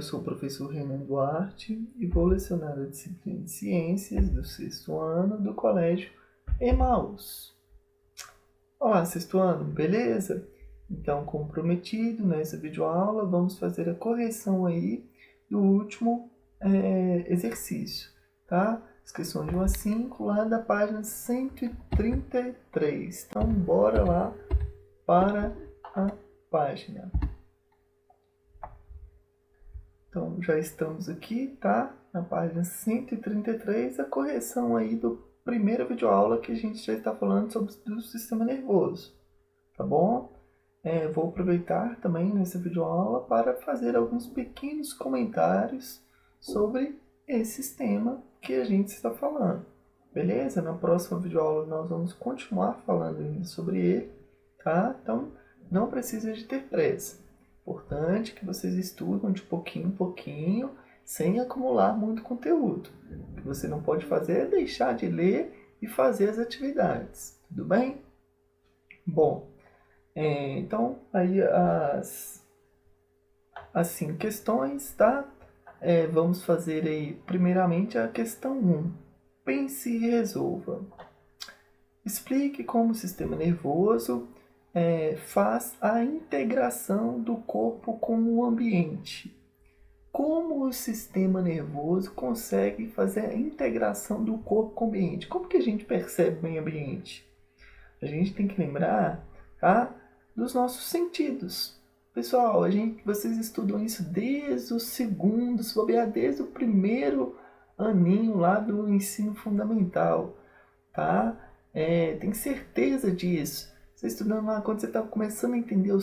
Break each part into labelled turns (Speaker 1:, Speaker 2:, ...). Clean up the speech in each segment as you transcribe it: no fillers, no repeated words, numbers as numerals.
Speaker 1: sou o professor Renan Duarte e vou lecionar a disciplina de Ciências do 6º ano do Colégio Emaús. Olá, 6º ano, beleza? Então, como prometido, nessa videoaula vamos fazer a correção aí do último exercício, tá? As questões de 1 a 5 lá da página 133. Então, bora lá para a página. Então, já estamos aqui, tá? Na página 133, a correção aí do primeira videoaula que a gente já está falando sobre o sistema nervoso, tá bom? Vou aproveitar também nessa videoaula para fazer alguns pequenos comentários sobre esse sistema que a gente está falando, beleza? Na próxima videoaula nós vamos continuar falando sobre ele, tá? Então, não precisa de ter pressa. Importante que vocês estudem de pouquinho em pouquinho, sem acumular muito conteúdo. O que você não pode fazer é deixar de ler e fazer as atividades, tudo bem? Bom, então aí as 5 questões, tá? Vamos fazer aí primeiramente a questão 1. Pense e resolva. Explique como o sistema nervoso faz a integração do corpo com o ambiente. Como o sistema nervoso consegue fazer a integração do corpo com o ambiente? Como que a gente percebe o meio ambiente? A gente tem que lembrar, tá, dos nossos sentidos. Pessoal, vocês estudam isso desde o segundo, se bobear, desde o primeiro aninho lá do ensino fundamental, tá? Tem certeza disso. Você estudando lá, quando você está começando a entender o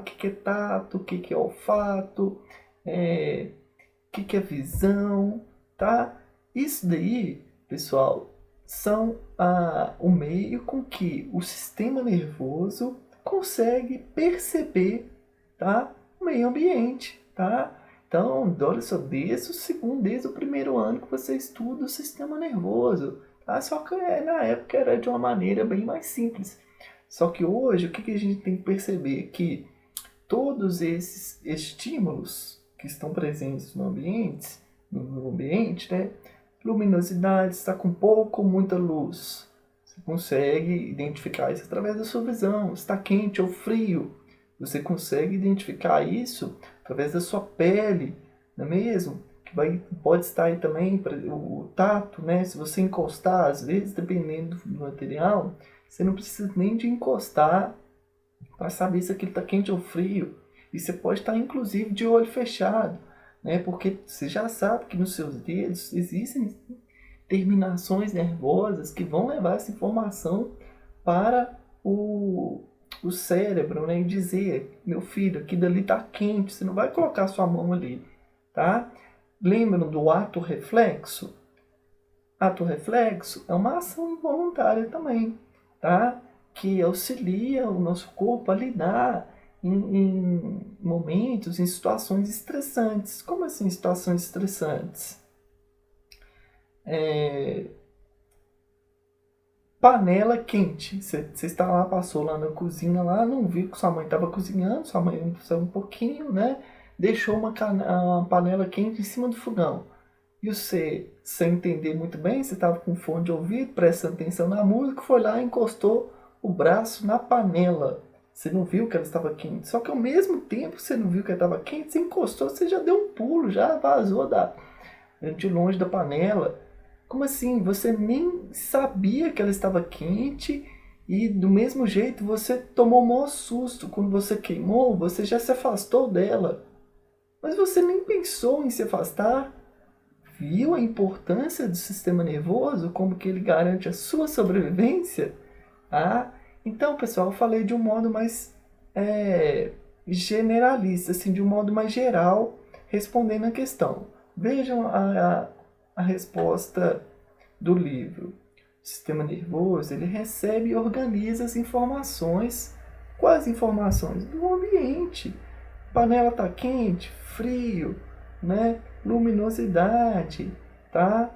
Speaker 1: que é tato, o que é olfato, o que é visão, tá? Isso daí, pessoal, são o meio com que o sistema nervoso consegue perceber, tá, o meio ambiente, tá? Então, olha só, desde o primeiro ano que você estuda o sistema nervoso, tá? Só que na época era de uma maneira bem mais simples. Só que hoje, o que a gente tem que perceber? Que todos esses estímulos que estão presentes no ambiente, né? Luminosidade, está com pouco ou muita luz. Você consegue identificar isso através da sua visão. Está quente ou frio. Você consegue identificar isso através da sua pele, não é mesmo? Pode estar aí também o tato, né? Se você encostar, às vezes, dependendo do material, você não precisa nem de encostar para saber se aquilo está quente ou frio. E você pode estar, inclusive, de olho fechado, né? Porque você já sabe que nos seus dedos existem terminações nervosas que vão levar essa informação para o cérebro, né? E dizer, meu filho, aqui dali está quente, você não vai colocar sua mão ali, tá? Lembram do ato reflexo? Ato reflexo é uma ação involuntária também, tá? Que auxilia o nosso corpo a lidar em momentos, em situações estressantes. Como assim situações estressantes? Panela quente. Você está lá, passou lá na cozinha, lá, não viu que sua mãe estava cozinhando, sua mãe saiu um pouquinho, né? Deixou uma panela quente em cima do fogão. E você, sem entender muito bem, você estava com fone de ouvido, prestando atenção na música, foi lá e encostou o braço na panela. Você não viu que ela estava quente. Só que ao mesmo tempo que você não viu que ela estava quente, você encostou, você já deu um pulo, já vazou de longe da panela. Como assim? Você nem sabia que ela estava quente e do mesmo jeito você tomou um maior susto. Quando você queimou, você já se afastou dela. Mas você nem pensou em se afastar. Viu a importância do sistema nervoso, como que ele garante a sua sobrevivência? Então, pessoal, eu falei de um modo mais generalista, assim, de um modo mais geral, respondendo a questão. Vejam a resposta do livro. O sistema nervoso, ele recebe e organiza as informações. Quais informações? Do ambiente. A panela está quente, frio, né? Luminosidade, tá?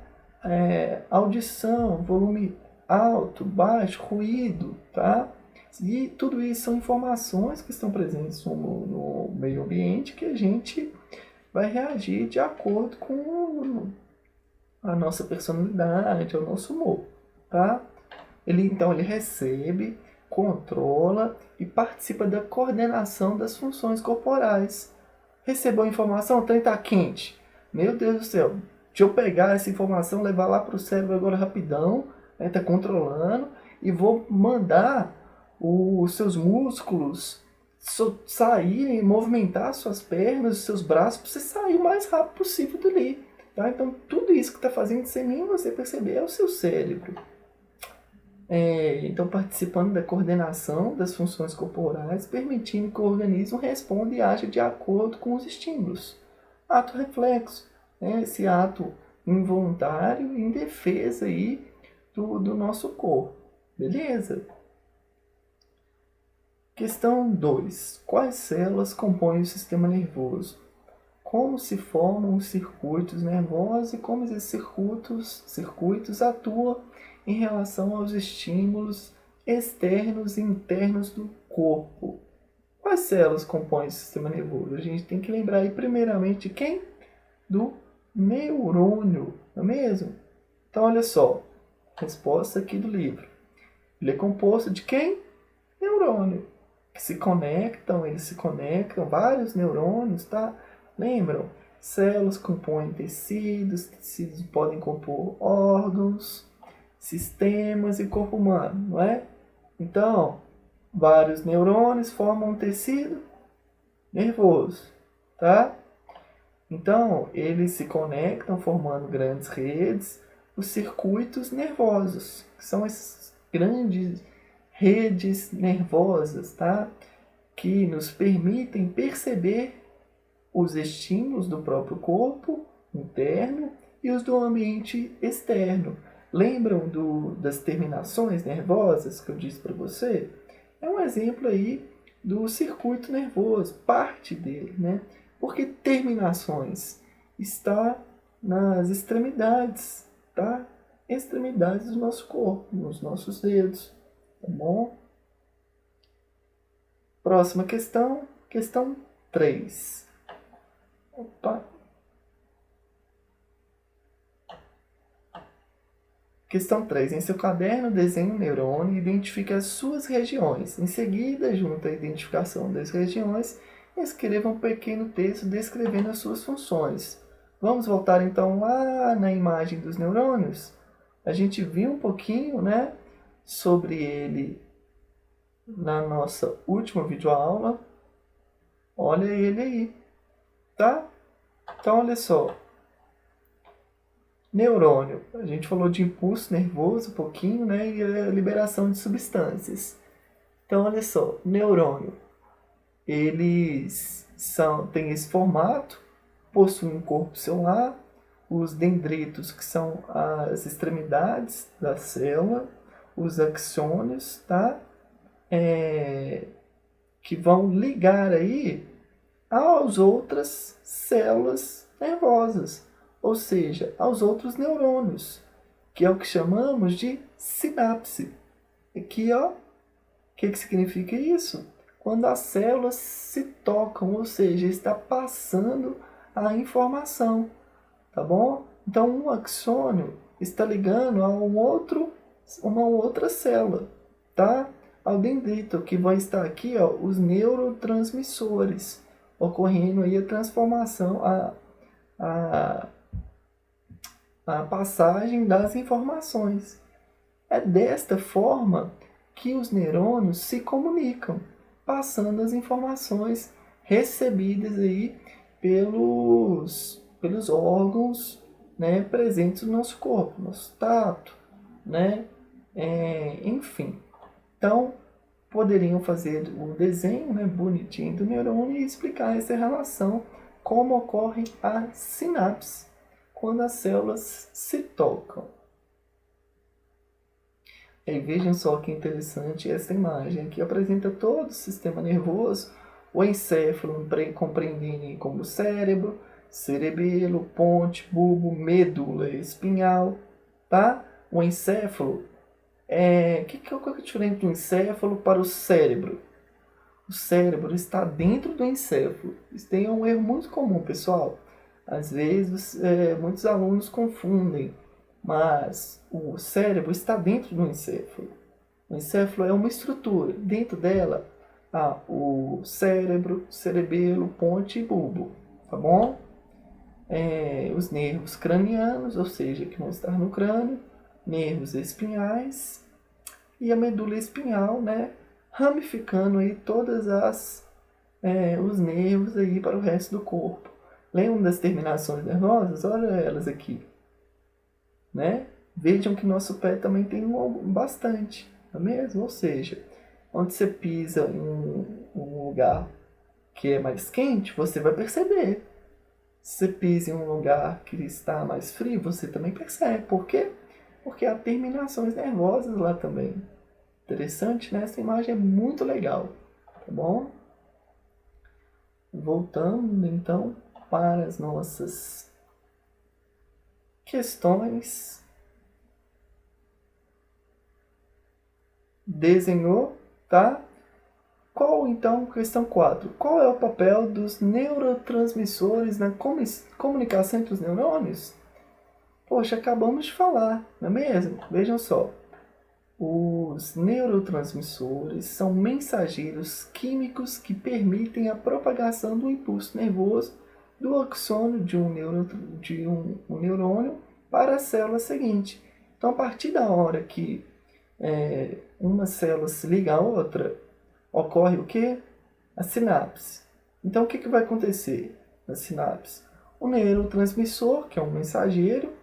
Speaker 1: Audição, volume alto, baixo, ruído, tá? E tudo isso são informações que estão presentes no meio ambiente que a gente vai reagir de acordo com a nossa personalidade, o nosso humor, tá? Então ele recebe, controla e participa da coordenação das funções corporais. Recebeu a informação, o trem tá quente. Meu Deus do céu, deixa eu pegar essa informação, levar lá para o cérebro agora rapidão, né, tá controlando, e vou mandar os seus músculos saírem, movimentar suas pernas, os seus braços, para você sair o mais rápido possível dali. Tá? Então, tudo isso que está fazendo sem nem você perceber é o seu cérebro. Então, participando da coordenação das funções corporais, permitindo que o organismo responda e aja de acordo com os estímulos. Ato reflexo, né? Esse ato involuntário em defesa aí do nosso corpo. Beleza? Questão 2. Quais células compõem o sistema nervoso? Como se formam os circuitos nervosos e como esses circuitos atuam em relação aos estímulos externos e internos do corpo. Quais células compõem o sistema nervoso? A gente tem que lembrar aí primeiramente de quem? Do neurônio, não é mesmo? Então olha só, resposta aqui do livro. Ele é composto de quem? Neurônio. Que eles se conectam, vários neurônios, tá? Lembram? Células compõem tecidos podem compor órgãos, sistemas e corpo humano, não é? Então, vários neurônios formam um tecido nervoso, tá? Então, eles se conectam formando grandes redes, os circuitos nervosos, que são essas grandes redes nervosas, tá? Que nos permitem perceber os estímulos do próprio corpo interno e os do ambiente externo. Lembram das terminações nervosas que eu disse para você? É um exemplo aí do circuito nervoso, parte dele, né? Porque terminações está nas extremidades, tá? Extremidades do nosso corpo, nos nossos dedos, tá bom? Próxima questão, questão 3. Opa. Questão 3. Em seu caderno, desenhe um neurônio e identifique as suas regiões. Em seguida, junto à identificação das regiões, escreva um pequeno texto descrevendo as suas funções. Vamos voltar então lá na imagem dos neurônios? A gente viu um pouquinho, né, sobre ele na nossa última videoaula. Olha ele aí, tá? Então, olha só. Neurônio. A gente falou de impulso nervoso um pouquinho, né? E a liberação de substâncias. Então, olha só. Neurônio. Eles têm esse formato, possuem um corpo celular, os dendritos, que são as extremidades da célula, os axônios, tá? Que vão ligar aí às outras células nervosas, ou seja, aos outros neurônios, que é o que chamamos de sinapse. Aqui, ó, o que significa isso? Quando as células se tocam, ou seja, está passando a informação, tá bom? Então, um axônio está ligando a uma outra célula, tá? Ao dendrito, que vai estar aqui, ó, os neurotransmissores, ocorrendo aí a transformação, a passagem das informações. É desta forma que os neurônios se comunicam, passando as informações recebidas aí pelos órgãos, né, presentes no nosso corpo, nosso tato, né, enfim. Então, poderiam fazer o desenho, né, bonitinho do neurônio e explicar essa relação, como ocorre a sinapse quando as células se tocam. E vejam só que interessante essa imagem, que apresenta todo o sistema nervoso, o encéfalo compreendendo como cérebro, cerebelo, ponte, bulbo, medula espinhal, tá? O encéfalo, qual é a diferença do encéfalo para o cérebro? o cérebro está dentro do encéfalo. Isso tem um erro muito comum, pessoal. Às vezes, muitos alunos confundem, mas o cérebro está dentro do encéfalo. O encéfalo é uma estrutura. Dentro dela há o cérebro, cerebelo, ponte e bulbo, tá bom? Os nervos cranianos, ou seja, que vão estar no crânio, nervos espinhais e a medula espinhal, né, ramificando aí os nervos aí para o resto do corpo. Lembram das terminações nervosas? Olha elas aqui, né? Vejam que nosso pé também tem bastante, não é mesmo? Ou seja, onde você pisa em um lugar que é mais quente, você vai perceber. Se você pisa em um lugar que está mais frio, você também percebe. Por quê? Porque há terminações nervosas lá também. Interessante, né? Essa imagem é muito legal, tá bom? Voltando, então, para as nossas questões. Desenhou, tá? Qual, então, questão 4. Qual é o papel dos neurotransmissores na comunicação entre os neurônios? Poxa, acabamos de falar, não é mesmo? Vejam só. Os neurotransmissores são mensageiros químicos que permitem a propagação do impulso nervoso do axônio de um neurônio para a célula seguinte. Então, a partir da hora que uma célula se liga à outra, ocorre o quê? A sinapse. Então, o que vai acontecer na sinapse? O neurotransmissor, que é um mensageiro,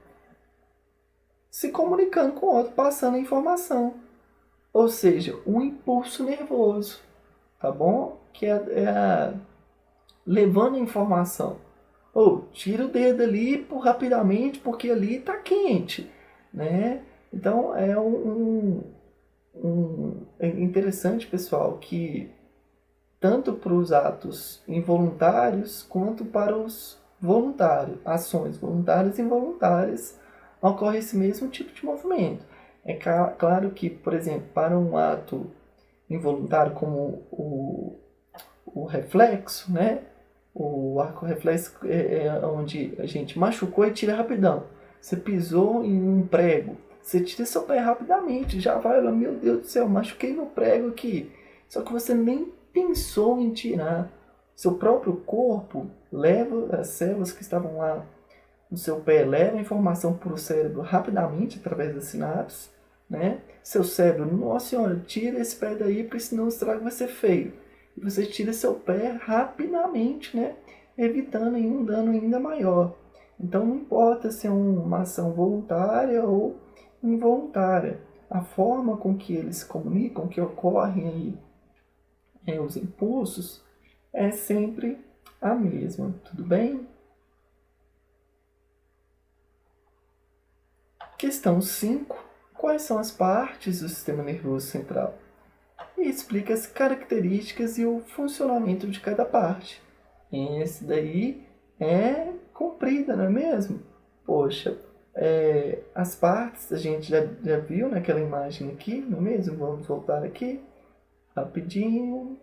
Speaker 1: se comunicando com o outro, passando a informação. Ou seja, um impulso nervoso, tá bom? Que levando a informação. Tira o dedo ali rapidamente, porque ali está quente, né? Então, é interessante, pessoal, que tanto para os atos involuntários quanto para os voluntários, ações voluntárias e involuntárias, ocorre esse mesmo tipo de movimento. É claro que, por exemplo, para um ato involuntário como o reflexo, né? O arco reflexo é onde a gente machucou e tira rapidão. Você pisou em um prego, você tira seu pé rapidamente, já vai lá, meu Deus do céu, machuquei no prego aqui. Só que você nem pensou em tirar. Seu próprio corpo leva as células que estavam lá no seu pé, leva a informação para o cérebro rapidamente, através da sinapse, né? Seu cérebro, nossa senhora, tira esse pé daí, porque senão o estrago vai ser feio. E você tira seu pé rapidamente, né? Evitando um dano ainda maior. Então não importa se é uma ação voluntária ou involuntária. A forma com que eles se comunicam, que ocorrem aí os impulsos, é sempre a mesma. Tudo bem? Questão 5. Quais são as partes do sistema nervoso central? E explica as características e o funcionamento de cada parte. Esse daí é comprida, não é mesmo? Poxa, as partes a gente já viu naquela imagem aqui, não é mesmo? Vamos voltar aqui rapidinho.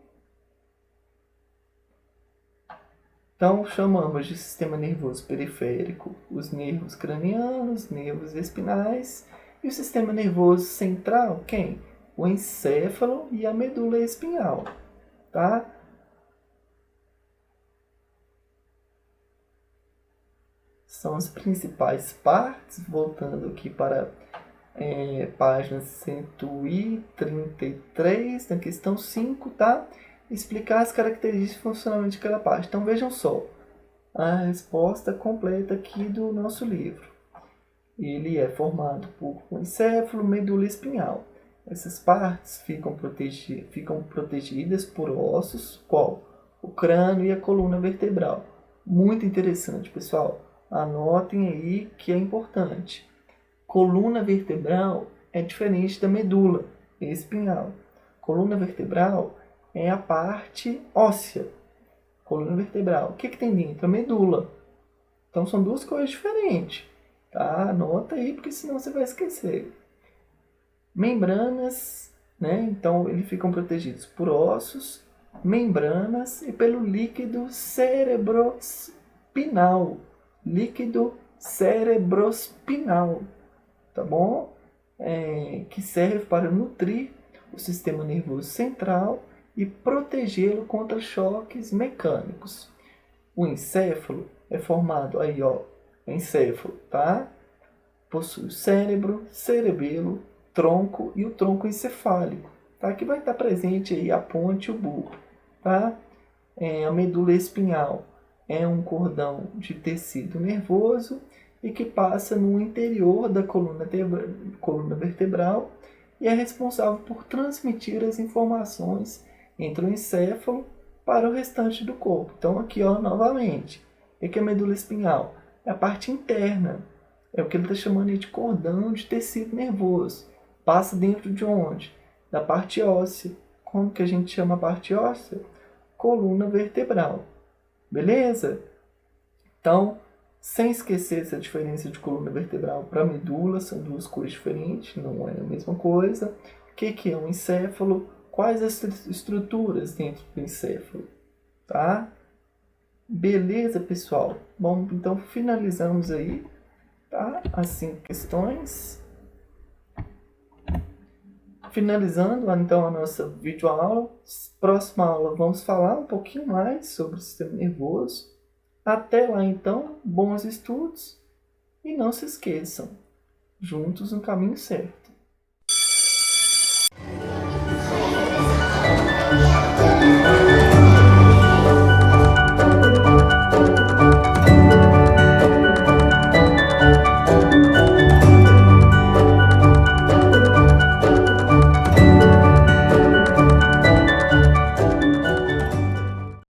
Speaker 1: Então, chamamos de sistema nervoso periférico os nervos cranianos, nervos espinais, e o sistema nervoso central, quem? O encéfalo e a medula espinhal, tá? São as principais partes, voltando aqui para página 133, na questão 5, tá? Explicar as características e funcionamento de cada parte. Então vejam só a resposta completa aqui do nosso livro. Ele é formado por encéfalo, medula e espinhal. Essas partes ficam protegidas por ossos, qual? O crânio e a coluna vertebral. Muito interessante, pessoal. Anotem aí que é importante. Coluna vertebral é diferente da medula espinhal. Coluna vertebral é a parte óssea. Coluna vertebral. O que tem dentro? A medula. Então são duas coisas diferentes. Tá? Anota aí, porque senão você vai esquecer. Membranas, né? Então eles ficam protegidos por ossos, membranas e pelo líquido cerebrospinal. Líquido cerebrospinal, tá bom? Que serve para nutrir o sistema nervoso central e protegê-lo contra choques mecânicos. O encéfalo é formado aí, ó, encéfalo, tá? Possui o cérebro, cerebelo, tronco e o tronco encefálico, tá? Que vai estar presente aí a ponte e o bulbo, tá? A medula espinhal é um cordão de tecido nervoso e que passa no interior da coluna vertebral e é responsável por transmitir as informações entre o encéfalo para o restante do corpo. Então aqui, ó, novamente, o que é a medula espinhal? É a parte interna, é o que ele está chamando de cordão de tecido nervoso. Passa dentro de onde? Da parte óssea. Como que a gente chama a parte óssea? Coluna vertebral. Beleza? Então, sem esquecer essa diferença de coluna vertebral para medula, são duas coisas diferentes, não é a mesma coisa. O que é um encéfalo? Quais as estruturas dentro do encéfalo? Tá? Beleza, pessoal? Bom, então finalizamos aí, tá? As 5 questões. Finalizando então a nossa videoaula. Próxima aula vamos falar um pouquinho mais sobre o sistema nervoso. Até lá então, bons estudos e não se esqueçam, juntos no caminho certo.